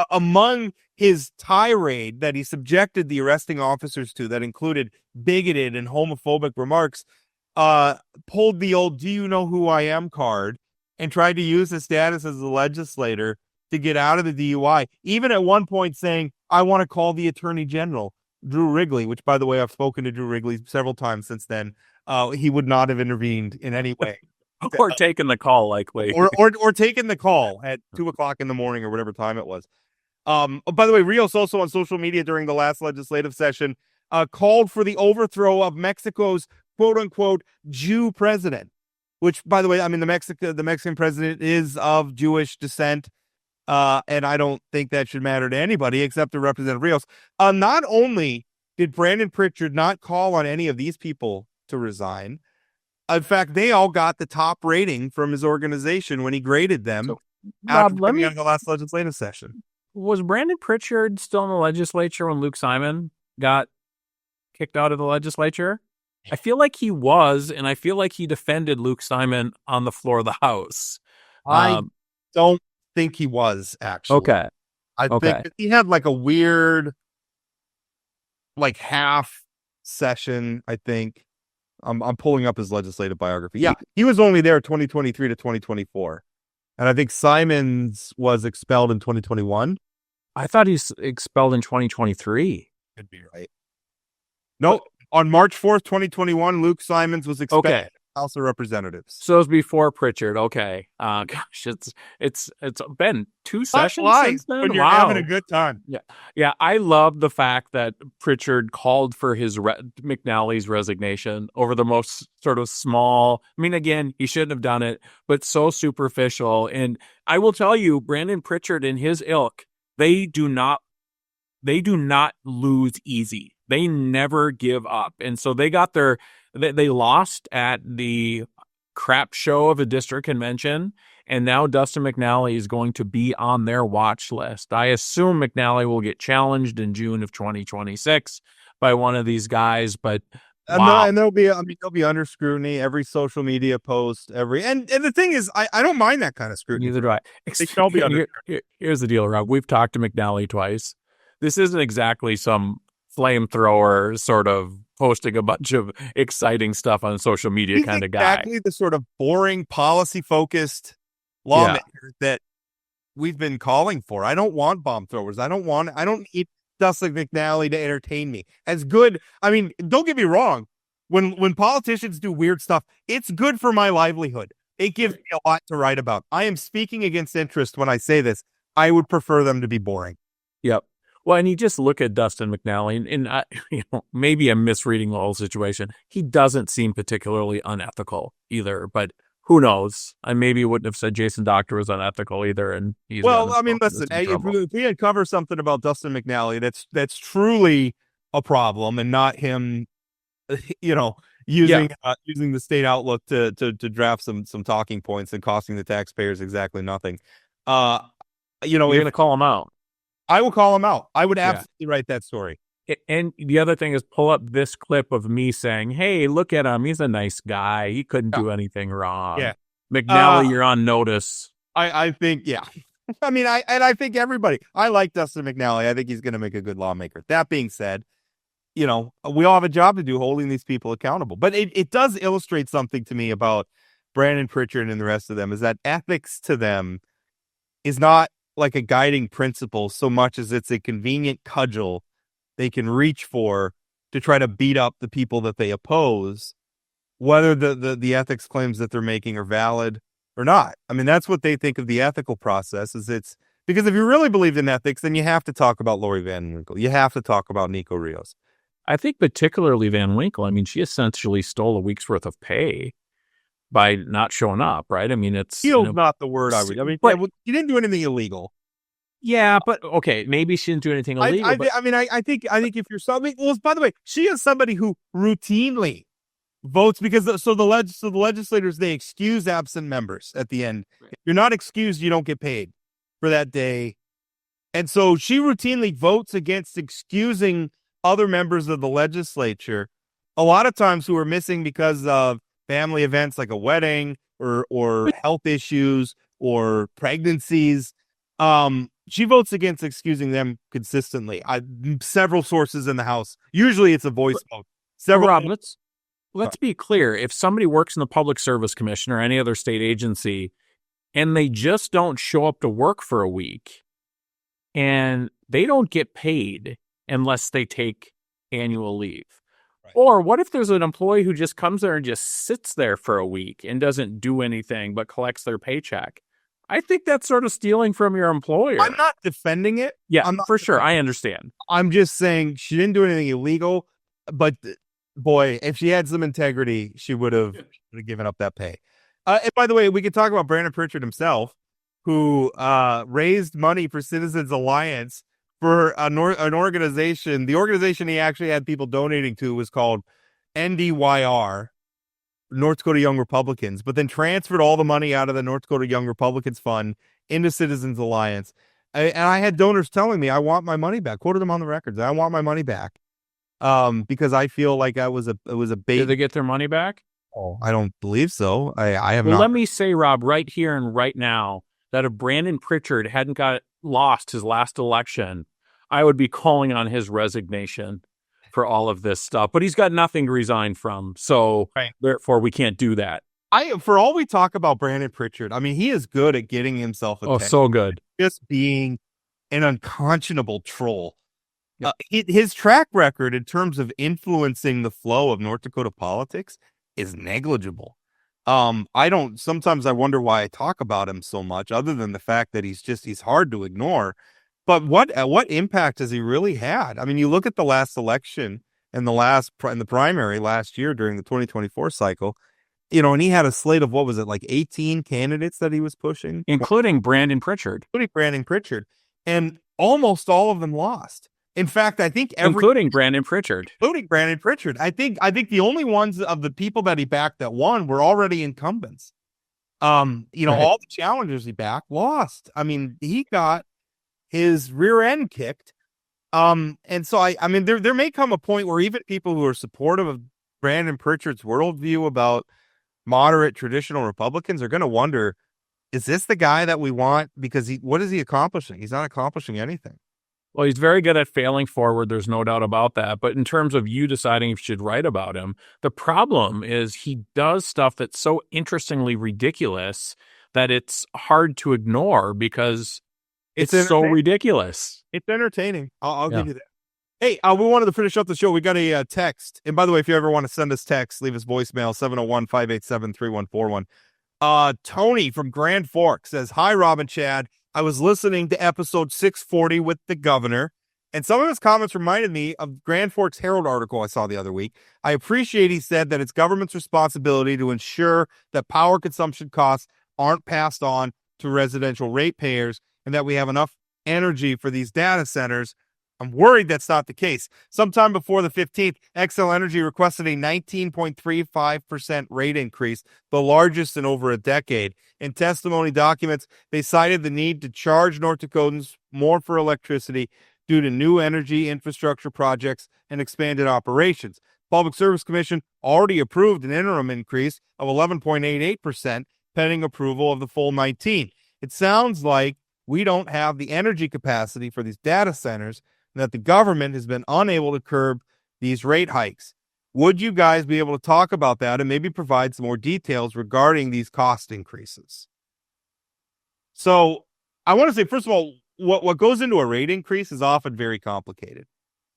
among his tirade that he subjected the arresting officers to, that included bigoted and homophobic remarks, pulled the old "Do you know who I am" card and tried to use his status as a legislator to get out of the DUI, even at one point saying, "I want to call the Attorney General, Drew Wrigley," which, by the way, I've spoken to Drew Wrigley several times since then. He would not have intervened in any way. Or taken the call, likely. or taken the call at 2:00 in the morning or whatever time it was. By the way, Rios also on social media during the last legislative session called for the overthrow of Mexico's quote-unquote Jew president, which, by the way, the Mexican president is of Jewish descent, and I don't think that should matter to anybody except to Representative Rios. Not only did Brandon Pritchard not call on any of these people to resign, in fact, they all got the top rating from his organization when he graded them after the last legislative session. Was Brandon Pritchard still in the legislature when Luke Simon got kicked out of the legislature? I feel like he was, and I feel like he defended Luke Simon on the floor of the House. I don't think he was, actually. Okay. I think he had like a weird, like half session, I think. I'm pulling up his legislative biography. Yeah, he was only there 2023 to 2024. And I think Simons was expelled in 2021. I thought he's expelled in 2023. Could be right. No, on March 4th, 2021, Luke Simons was expelled from the House of Representatives. So it was before Pritchard. Okay. Gosh, it's been 2 sessions since then. When you're having a good time. Yeah. I love the fact that Pritchard called for his McNally's resignation over the most sort of small. I mean, again, he shouldn't have done it, but so superficial. And I will tell you, Brandon Pritchard and his ilk, they do not lose easy. They never give up. And so they got they lost at the crap show of a district convention. And now Dustin McNally is going to be on their watch list. I assume McNally will get challenged in June of 2026 by one of these guys, but wow. And they'll be under scrutiny, every social media post, and the thing is, I don't mind that kind of scrutiny. Neither do I. They'll be under. Here's the deal, Rob. We've talked to McNally twice. This isn't exactly some flamethrower sort of posting a bunch of exciting stuff on social media kind of guy. Exactly the sort of boring, policy-focused lawmaker that we've been calling for. I don't want bomb throwers. I don't need Dustin McNally to entertain me. As good, I mean, don't get me wrong. When politicians do weird stuff, it's good for my livelihood. It gives me a lot to write about. I am speaking against interest when I say this. I would prefer them to be boring. Yep. Well, and you just look at Dustin McNally, and maybe I'm misreading the whole situation. He doesn't seem particularly unethical either, but who knows? I maybe wouldn't have said Jason Doctor was unethical either. And listen, if we had covered something about Dustin McNally, that's truly a problem, and not him, using the state outlook to draft some talking points and costing the taxpayers exactly nothing. You're going to call him out. I will call him out. I would absolutely write that story. And the other thing is pull up this clip of me saying, hey, look at him. He's a nice guy. He couldn't do anything wrong. Yeah. McNally, you're on notice. I think, yeah. I mean, I think everybody, I like Dustin McNally. I think he's going to make a good lawmaker. That being said, we all have a job to do holding these people accountable. But it does illustrate something to me about Brandon Pritchard and the rest of them, is that ethics to them is not like a guiding principle so much as it's a convenient cudgel they can reach for to try to beat up the people that they oppose, whether the ethics claims that they're making are valid or not. I mean, that's what they think of the ethical process, is it's because if you really believed in ethics, then you have to talk about Lori Van Winkle. You have to talk about Nico Rios. I think particularly Van Winkle. I mean, she essentially stole a week's worth of pay by not showing up, right? I mean, it's not the word I would. I mean, you didn't do anything illegal. Yeah, but okay, maybe she didn't do anything illegal. I think if you're somebody, well, by the way, she is somebody who routinely votes because the legislators, they excuse absent members at the end. Right. If you're not excused, you don't get paid for that day, and so she routinely votes against excusing other members of the legislature, a lot of times who are missing because of family events like a wedding or health issues or pregnancies. She votes against excusing them consistently. Several sources in the House. Usually it's a voice vote. Rob, let's be clear. If somebody works in the Public Service Commission or any other state agency and they just don't show up to work for a week and they don't get paid unless they take annual leave. Right. Or what if there's an employee who just comes there and just sits there for a week and doesn't do anything but collects their paycheck? I think that's sort of stealing from your employer. I'm not defending it. Yeah, for sure. I understand. I'm just saying she didn't do anything illegal, but boy, if she had some integrity, she would have given up that pay. And by the way, we could talk about Brandon Pritchard himself, who raised money for Citizens Alliance for an organization. The organization he actually had people donating to was called NDYR, North Dakota Young Republicans, but then transferred all the money out of the North Dakota Young Republicans Fund into Citizens Alliance. And I had donors telling me, I want my money back. Quoted them on the records. I want my money back. Because I feel like it was a bait. Did they get their money back? Oh, I don't believe so. I have not. Let me say, Rob, right here and right now, that if Brandon Pritchard hadn't got lost his last election, I would be calling on his resignation for all of this stuff. But he's got nothing to resign from, so therefore we can't do that. For all we talk about Brandon Pritchard, I mean, he is good at getting himself attention. Oh, so good. Just being an unconscionable troll. Yep. His track record in terms of influencing the flow of North Dakota politics is negligible. Sometimes I wonder why I talk about him so much, other than the fact that he's hard to ignore. But what impact has he really had? I mean, you look at the last election and the primary last year during the 2024 cycle, and he had a slate of, what was it, like 18 candidates that he was pushing? Including Brandon Pritchard. And almost all of them lost. In fact, I think including Brandon Pritchard. I think the only ones of the people that he backed that won were already incumbents. All the challengers he backed lost. I mean, he got his rear end kicked. And so I mean, there may come a point where even people who are supportive of Brandon Pritchard's worldview about moderate traditional Republicans are going to wonder, is this the guy that we want? Because what is he accomplishing? He's not accomplishing anything. Well, he's very good at failing forward. There's no doubt about that. But in terms of you deciding if you should write about him, the problem is he does stuff that's so interestingly ridiculous that it's hard to ignore because it's so ridiculous. It's entertaining. I'll give you that. Hey, we wanted to finish up the show. We got a text. And by the way, if you ever want to send us text, leave us voicemail, 701-587-3141. Tony from Grand Forks says, "Hi, Rob and Chad. I was listening to episode 640 with the governor, and some of his comments reminded me of Grand Forks Herald article I saw the other week. I appreciate he said that it's government's responsibility to ensure that power consumption costs aren't passed on to residential ratepayers and that we have enough energy for these data centers. I'm worried that's not the case. Sometime before the 15th, Xcel Energy requested a 19.35% rate increase, the largest in over a decade. In testimony documents, they cited the need to charge North Dakotans more for electricity due to new energy infrastructure projects and expanded operations. Public Service Commission already approved an interim increase of 11.88%, pending approval of the full 19. It sounds like we don't have the energy capacity for these data centers, and that the government has been unable to curb these rate hikes. Would you guys be able to talk about that and maybe provide some more details regarding these cost increases?" So I want to say, first of all, what goes into a rate increase is often very complicated,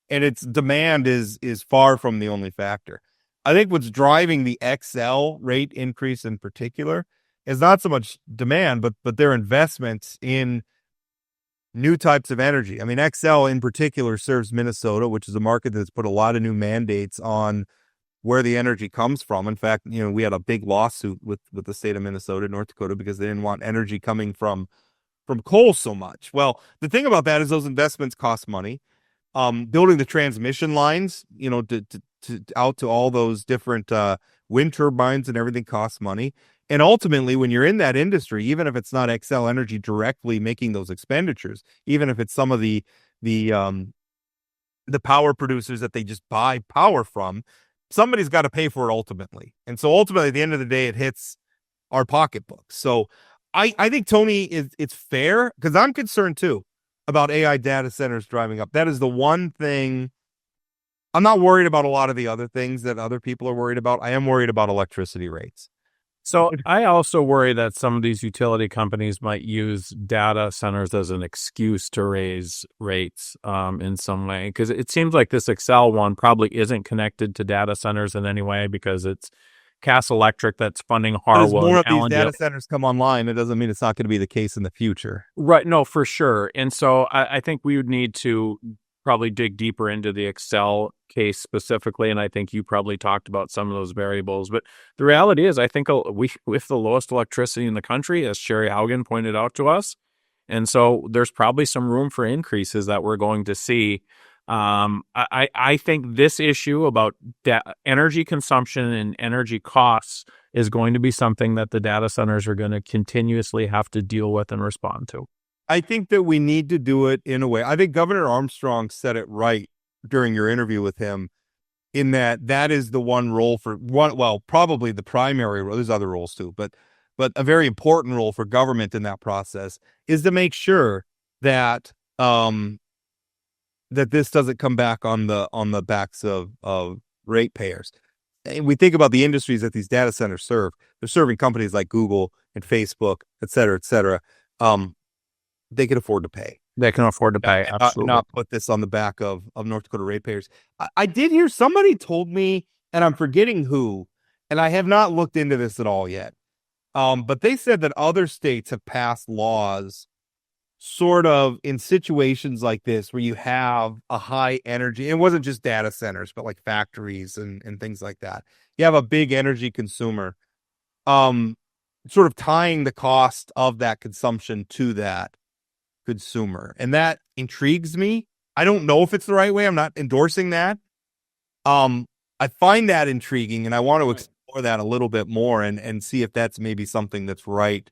and its demand is far from the only factor. I think what's driving the Xcel rate increase in particular is not so much demand, but their investments in new types of energy. I mean, Xcel in particular serves Minnesota, which is a market that's put a lot of new mandates on where the energy comes from. In fact, we had a big lawsuit with the state of Minnesota, North Dakota, because they didn't want energy coming from coal so much. Well, the thing about that is those investments cost money. Building the transmission lines, to out to all those different wind turbines and everything costs money. And ultimately, when you're in that industry, even if it's not Xcel Energy directly making those expenditures, even if it's some of the power producers that they just buy power from, somebody's got to pay for it ultimately. And so ultimately, at the end of the day, it hits our pocketbooks. So I think, Tony, it's fair, because I'm concerned too about AI data centers driving up. That is the one thing. I'm not worried about a lot of the other things that other people are worried about. I am worried about electricity rates. So I also worry that some of these utility companies might use data centers as an excuse to raise rates in some way, because it seems like this Xcel one probably isn't connected to data centers in any way, because it's Cass Electric that's funding Harwood. As more of these data centers come online, it doesn't mean it's not going to be the case in the future. Right. No, for sure. And so I think we would need to probably dig deeper into the Xcel case specifically, and I think you probably talked about some of those variables. But the reality is, I think we have the lowest electricity in the country, as Sherry Haugen pointed out to us, and so there's probably some room for increases that we're going to see. I think this issue about energy consumption and energy costs is going to be something that the data centers are going to continuously have to deal with and respond to. I think that we need to do it in a way. I think Governor Armstrong said it right during your interview with him, in that is the one role probably the primary role. There's other roles too, but but a very important role for government in that process is to make sure that that this doesn't come back on the backs of ratepayers. And we think about the industries that these data centers serve. They're serving companies like Google and Facebook, et cetera, et cetera. They can afford to pay. They can afford to pay. And Absolutely. not put this on the back of North Dakota ratepayers. I did hear somebody told me, and I'm forgetting who, and I have not looked into this at all yet. But they said that other states have passed laws sort of in situations like this where you have a high energy. It wasn't just data centers, but like factories and things like that. You have a big energy consumer, sort of tying the cost of that consumption to that consumer. And that intrigues me. I don't know if it's the right way. I'm not endorsing that. I find that intriguing, and I want to explore that a little bit more and see if that's maybe something that's right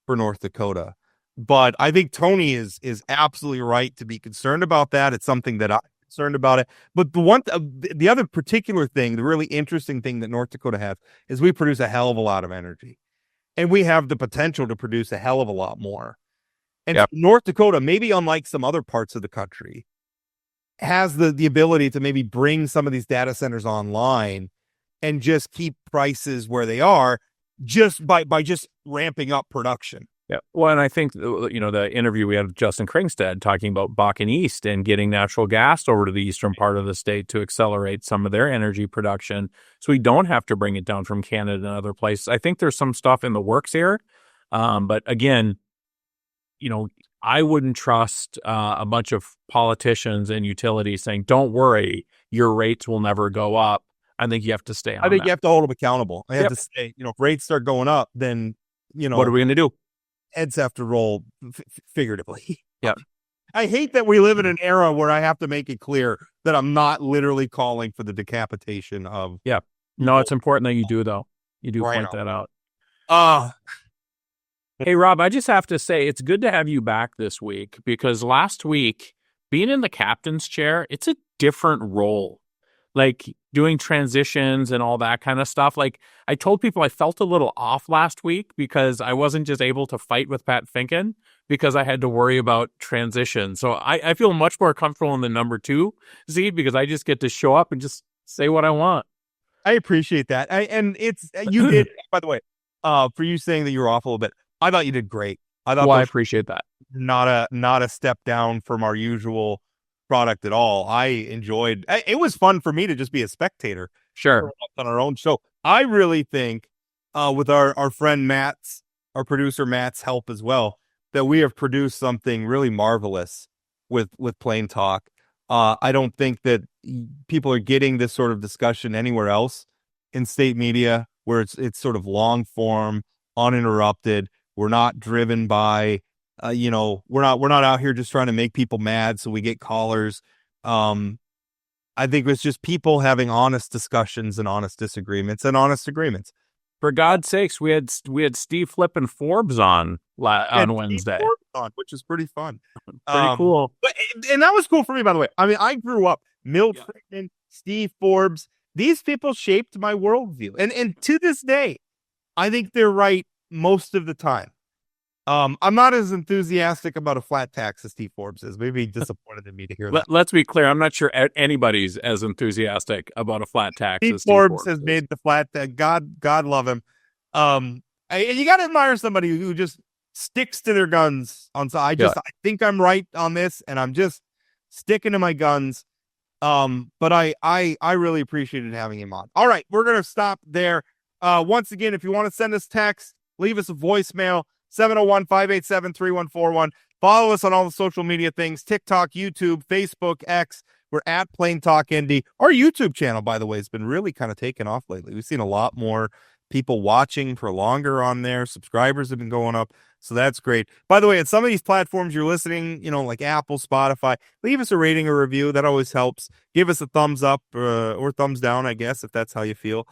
for North Dakota. But I think Tony is absolutely right to be concerned about that. It's something that I'm concerned about it. But the other particular thing, the really interesting thing that North Dakota has is we produce a hell of a lot of energy, and we have the potential to produce a hell of a lot more. And North Dakota, maybe unlike some other parts of the country, has the ability to maybe bring some of these data centers online and just keep prices where they are just by just ramping up production. Yeah. Well, and I think, the interview we had with Justin Kringstad talking about Bakken East and getting natural gas over to the eastern part of the state to accelerate some of their energy production so we don't have to bring it down from Canada and other places. I think there's some stuff in the works here. But again, I wouldn't trust a bunch of politicians and utilities saying, don't worry, your rates will never go up. I think you have to stay on I think that. you have to hold them accountable. I have to say, if rates start going up, then, what are we going to do? Heads have to roll figuratively. Yeah. I hate that we live in an era where I have to make it clear that I'm not literally calling for the decapitation of. Yeah. No, it's important that you do, though. You do point that out. Hey, Rob, I just have to say it's good to have you back this week because last week, being in the captain's chair, it's a different role. Like doing transitions and all that kind of stuff. Like I told people I felt a little off last week because I wasn't just able to fight with Pat Finken because I had to worry about transition. So I feel much more comfortable in the number 2 seat because I just get to show up and just say what I want. I appreciate that. And you did, by the way, for you saying that you were off a little bit, I thought you did great. I appreciate that. Not a step down from our usual product at all. I enjoyed it. Was fun for me to just be a spectator. Sure. On our own show. I really think with our friend Matt's, our producer Matt's help as well, that we have produced something really marvelous with Plain Talk. I don't think that people are getting this sort of discussion anywhere else in state media where it's sort of long form, uninterrupted. We're not driven by we're not out here just trying to make people mad so we get callers. I think it's just people having honest discussions and honest disagreements and honest agreements. For God's sakes, we had Steve Flippin Forbes on Wednesday, which is pretty fun. Pretty cool. And that was cool for me, by the way. I mean, I grew up Milt Friedman, Steve Forbes. These people shaped my worldview, and to this day, I think they're right most of the time. I'm not as enthusiastic about a flat tax as Steve Forbes is. Maybe disappointed in me to hear that. Let's be clear. I'm not sure anybody's as enthusiastic about a flat tax as Steve Forbes has made the flat tax. God love him. And you got to admire somebody who just sticks to their guns. I think I'm right on this, and I'm just sticking to my guns. But I really appreciated having him on. All right, we're gonna stop there. Once again, if you want to send us text, leave us a voicemail. 701-587-3141. Follow us on all the social media things, TikTok, YouTube, Facebook, X. We're at Plain Talk ND. Our YouTube channel, by the way, has been really kind of taken off lately. We've seen a lot more people watching for longer on there. Subscribers have been going up, so that's great. By the way, at some of these platforms you're listening, like Apple, Spotify, leave us a rating or review. That always helps. Give us a thumbs up or thumbs down, I guess, if that's how you feel.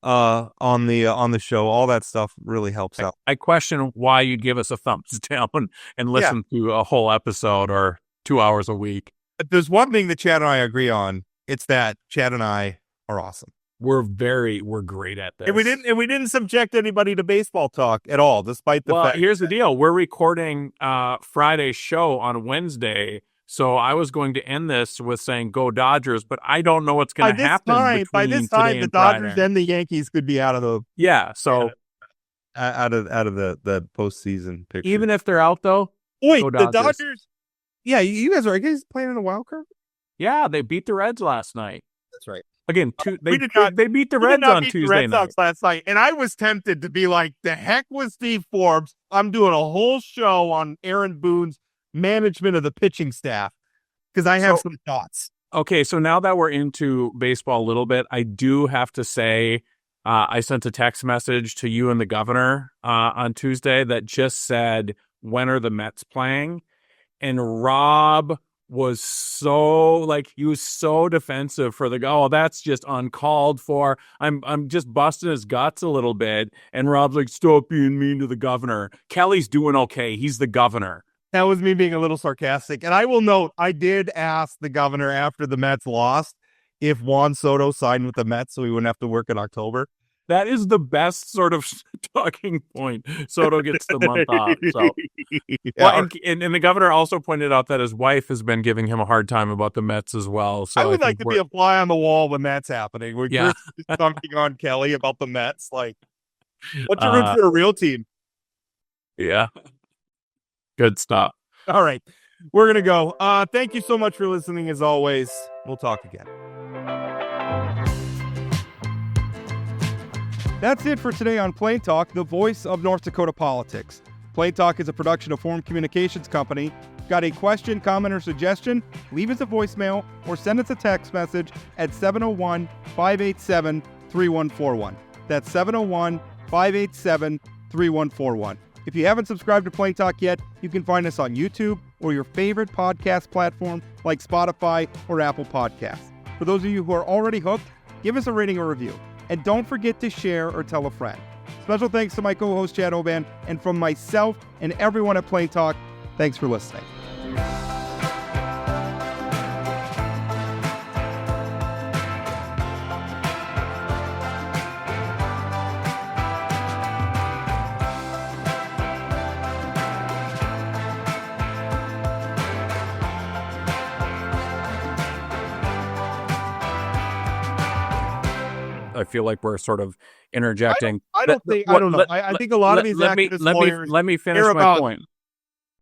On the show, all that stuff really helps out. I question why you'd give us a thumbs down and listen to a whole episode or 2 hours a week. But there's one thing that Chad and I agree on. It's that Chad and I are awesome. we're great at this. And we didn't subject anybody to baseball talk at all, despite the fact. Here's the deal. We're recording Friday's show on Wednesday. So I was going to end this with saying go Dodgers, but I don't know what's going to happen. By this time, the Dodgers and the Yankees could be out of the out of the postseason picture. Even if they're out, though. Wait, the Dodgers. Yeah, you guys are playing in a wild card. Yeah, they beat the Reds last night. That's right. Again, they beat the Reds on Tuesday night. Last night, and I was tempted to be like, the heck with Steve Forbes. I'm doing a whole show on Aaron Boone's management of the pitching staff because I have some thoughts. Okay, so now that we're into baseball a little bit, I do have to say I sent a text message to you and the governor on Tuesday that just said, when are the Mets playing? And Rob was so defensive for that's just uncalled for. I'm just busting his guts a little bit. And Rob's like, stop being mean to the governor. Kelly's doing okay. He's the governor. That was me being a little sarcastic. And I will note, I did ask the governor after the Mets lost if Juan Soto signed with the Mets so he wouldn't have to work in October. That is the best sort of talking point. Soto gets the month off. So, well, and the governor also pointed out that his wife has been giving him a hard time about the Mets as well. So I would like to be a fly on the wall when that's happening. When Chris is dunking on Kelly about the Mets, like, what's your root for a real team? Yeah. Good stuff. All right. We're going to go. Thank you so much for listening. As always, we'll talk again. That's it for today on Plain Talk, the voice of North Dakota politics. Plain Talk is a production of Forum Communications Company. Got a question, comment, or suggestion? Leave us a voicemail or send us a text message at 701-587-3141. That's 701-587-3141. If you haven't subscribed to Plain Talk yet, you can find us on YouTube or your favorite podcast platform like Spotify or Apple Podcasts. For those of you who are already hooked, give us a rating or review. And don't forget to share or tell a friend. Special thanks to my co-host Chad Oban, and from myself and everyone at Plain Talk, thanks for listening. I feel like we're sort of interjecting. I don't know. I think a lot of these activist lawyers let me finish my point.